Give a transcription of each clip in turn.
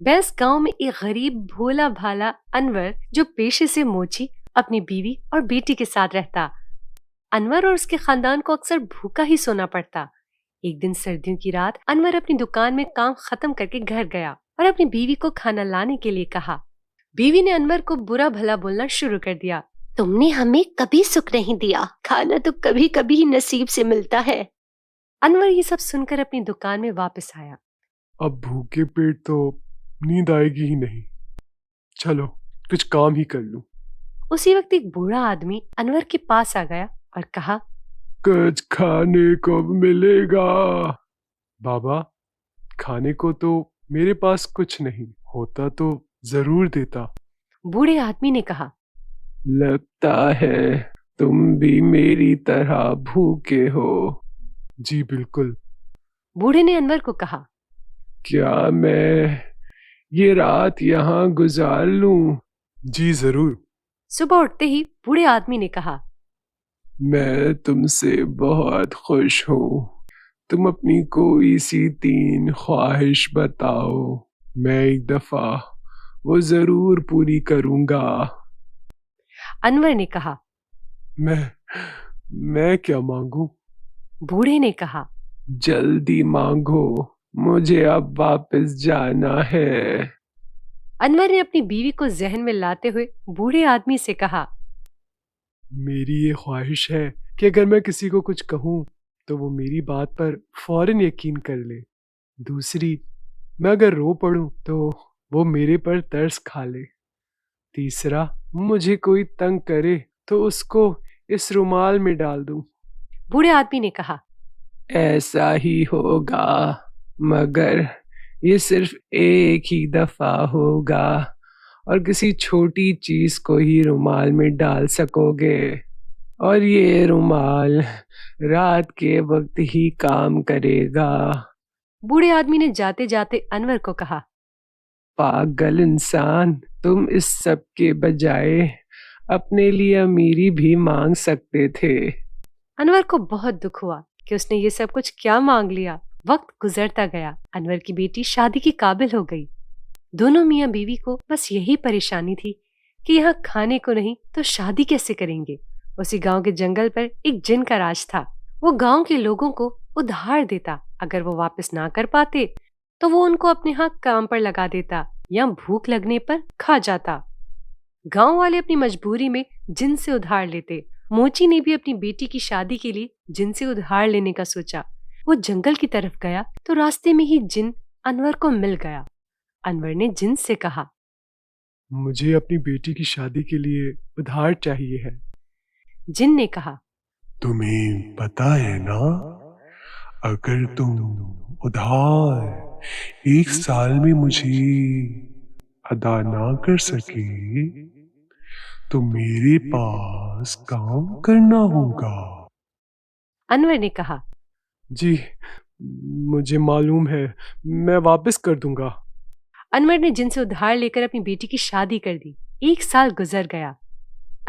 बैस गांव में एक गरीब भोला भाला अनवर जो पेशे से मोची अपनी बीवी और बेटी के साथ रहता। अनवर और उसके खानदान को अक्सर भूखा ही सोना पड़ता। एक दिन सर्दियों की रात अनवर अपनी दुकान में काम खत्म करके घर गया और अपनी बीवी को खाना लाने के लिए कहा। बीवी ने अनवर को बुरा भला बोलना शुरू कर दिया। तुमने हमें कभी सुख नहीं दिया, खाना तो कभी कभी ही नसीब से मिलता है। अनवर ये सब सुनकर अपनी दुकान में वापस आया। अब भूखे पेट तो नींद आएगी ही नहीं। चलो कुछ काम ही कर लूं। उसी वक्त एक बूढ़ा आदमी अनवर के पास आ गया और कहा, कुछ खाने को मिलेगा? बाबा, खाने को तो मेरे पास कुछ नहीं, होता तो जरूर देता। बूढ़े आदमी ने कहा, लगता है तुम भी मेरी तरह भूखे हो। जी बिल्कुल। बूढ़े ने अनवर को कहा, क्या मैं ये रात यहाँ गुजार लूं? जी जरूर। सुबह उठते ही बूढ़े आदमी ने कहा, मैं तुमसे बहुत खुश हूँ। तुम अपनी कोई सी 3 ख्वाहिश बताओ, मैं एक दफा वो जरूर पूरी करूंगा। अनवर ने कहा, मैं क्या मांगू? बूढ़े ने कहा, जल्दी मांगो, मुझे अब वापस जाना है। अनवर ने अपनी बीवी को जहन में लाते हुए बूढ़े आदमी से कहा, मेरी ये ख्वाहिश है कि अगर मैं किसी को कुछ कहूँ तो वो मेरी बात पर फौरन यकीन कर ले। दूसरी, मैं अगर रो पड़ूं तो वो मेरे पर तरस खा ले। तीसरा, मुझे कोई तंग करे तो उसको इस रुमाल में डाल दूं। बूढ़े आदमी ने कहा, ऐसा ही होगा, मगर ये सिर्फ एक ही दफा होगा और किसी छोटी चीज को ही रुमाल में डाल सकोगे, और ये रुमाल रात के वक्त ही काम करेगा। बूढ़े आदमी ने जाते जाते अनवर को कहा, पागल इंसान, तुम इस सब के बजाय अपने लिए अमीरी भी मांग सकते थे। अनवर को बहुत दुख हुआ कि उसने ये सब कुछ क्या मांग लिया। वक्त गुजरता गया, अनवर की बेटी शादी की काबिल हो गई। दोनों मियाँ बीवी को बस यही परेशानी थी कि यहाँ खाने को नहीं तो शादी कैसे करेंगे। उसी गांव के जंगल पर एक जिन का राज था। वो गांव के लोगों को उधार देता, अगर वो वापस ना कर पाते तो वो उनको अपने यहाँ काम पर लगा देता या भूख लगने पर खा जाता। गांव वाले अपनी मजबूरी में जिन से उधार लेते। मोची ने भी अपनी बेटी की शादी के लिए जिन से उधार लेने का सोचा। वो जंगल की तरफ गया तो रास्ते में ही जिन अनवर को मिल गया। अनवर ने जिन से कहा, मुझे अपनी बेटी की शादी के लिए उधार चाहिए है। जिन ने कहा, तुम्हें पता है ना, अगर तुम उधार 1 साल में मुझे अदा ना कर सके तो मेरे पास काम करना होगा। अनवर ने कहा, जी मुझे मालूम है, मैं वापस कर दूंगा। अनवर ने जिन से उधार लेकर अपनी बेटी की शादी कर दी। 1 साल गुजर गया।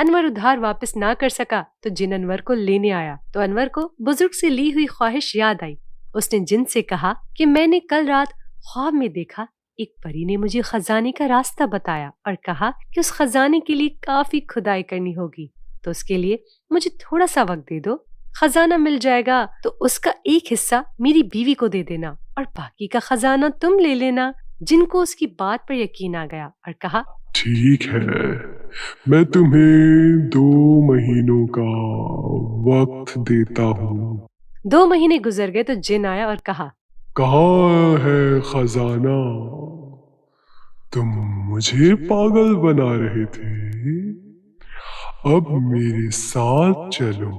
अनवर उधार वापस ना कर सका तो जिन अनवर को लेने आया तो अनवर को बुजुर्ग से ली हुई ख्वाहिश याद आई। उसने जिन से कहा कि मैंने कल रात ख्वाब में देखा, एक परी ने मुझे खजाने का रास्ता बताया और कहा कि उस खजाने के लिए काफी खुदाई करनी होगी, तो उसके लिए मुझे थोड़ा सा वक्त दे दो। खजाना मिल जाएगा तो उसका एक हिस्सा मेरी बीवी को दे देना और बाकी का खजाना तुम ले लेना। जिनको उसकी बात पर यकीन आ गया और कहा, ठीक है, मैं तुम्हें 2 महीनों का वक्त देता हूँ। 2 महीने गुजर गए तो जिन आया और कहा, कहाँ है खजाना? तुम मुझे पागल बना रहे थे, अब मेरे साथ चलो।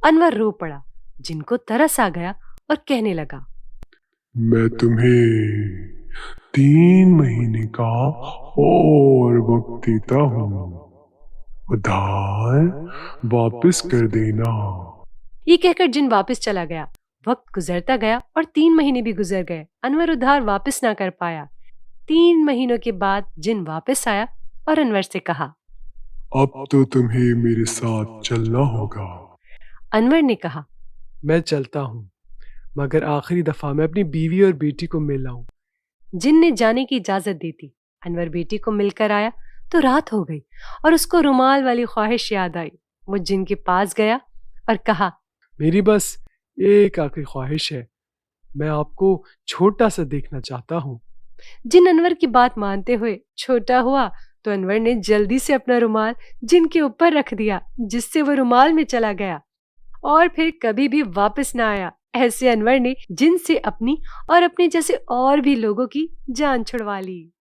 अनवर रो पड़ा। जिनको तरस आ गया और कहने लगा, मैं तुम्हें 3 महीने का और वक्त देता हूँ, उधार वापस कर देना। ये कहकर जिन वापस चला गया। वक्त गुजरता गया और 3 महीने भी गुजर गए। अनवर उधार वापस ना कर पाया। 3 महीनों के बाद जिन वापस आया और अनवर से कहा, अब तो तुम्हें मेरे साथ चलना होगा। अनवर ने कहा, मैं चलता हूँ, मगर आखिरी दफा मैं अपनी बीवी और बेटी को मिल आऊं। जिन ने जाने की इजाजत दी थी। अनवर बेटी को मिलकर आया तो रात हो गई और उसको रुमाल वाली ख्वाहिश याद आई। वो जिन के पास गया और कहा, मेरी बस एक आखिरी ख्वाहिश है, मैं आपको छोटा सा देखना चाहता हूँ। जिन अनवर की बात मानते हुए छोटा हुआ तो अनवर ने जल्दी से अपना रुमाल जिन के ऊपर रख दिया, जिससे वो रुमाल में चला गया और फिर कभी भी वापस ना आया। ऐसे अनवर ने जिन से अपनी और अपने जैसे और भी लोगों की जान छुड़वा ली।